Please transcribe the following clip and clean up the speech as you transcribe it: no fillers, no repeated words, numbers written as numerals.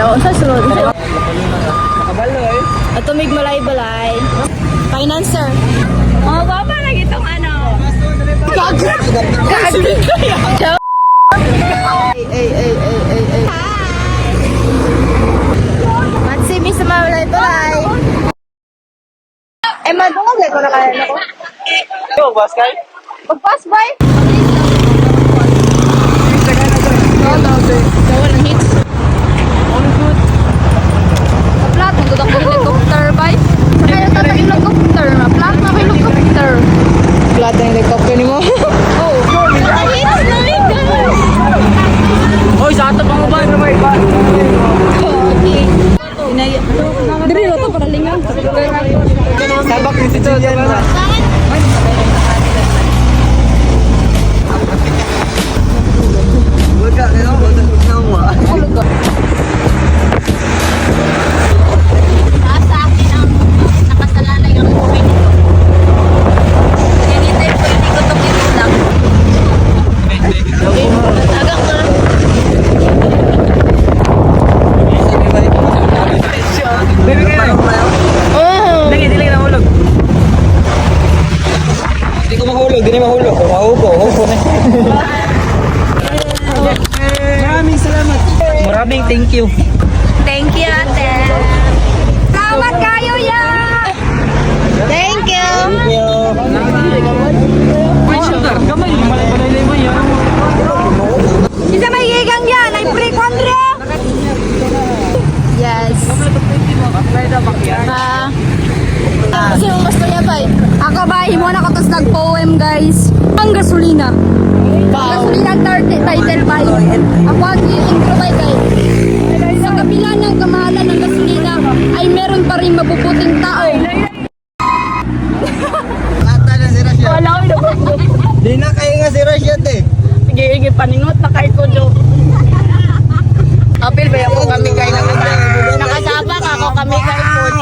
o sa sunod. Nakabalo eh. Ato mig malay-balay. Financer. Oh, baba lang itong ano. Ay. Matsi mi sa malay-balay. Madungag ko na kaya na ko. Yo, boss kay. Pag-pass by. Gawa ng hits. All good. Plat, nagdudok ko helicopter ba? Kaya tatay yung helicopter. Plat na helicopter. Flat ang helicopter ni mo. Oh, hits na ligan. Hoy, sa ato pang uban na may ban. Okay. Diri na to para lingang. Sabak ni Tito diyan. Wala na ako, wala na. Sa akin ang nakasalalay ang COVID. Ganitay ko hindi ko to kinulak. Tagak na. Baby kayo. Oh. Dili na hulog. Hindi ko mahulog, hindi mahulog. Mahupo, hupo na. Maraming salamat. Maraming thank you. Thank you, ate. Salamat kayo, ya! Thank you. Thank you. May sugar. Gamay, malay mo yan. Isa may gigang yan, ay pre-kwandra! Yes. Kasi mo mas mayabay. Ako ba, himo na ko tos nag-poem, guys. Ang gasolina. Gasolina title by. Ako ang intro by, guys. Sa kabila ng kamahalan ng gasolina, ay meron pa rin mabubuting tao. Ata na si Rasha. Wala ko na. Di na kayo nga si Rasha eh. Sige, paningot na kay Kujo. Apil ba ako kami kay nakasabak ako kami kay food.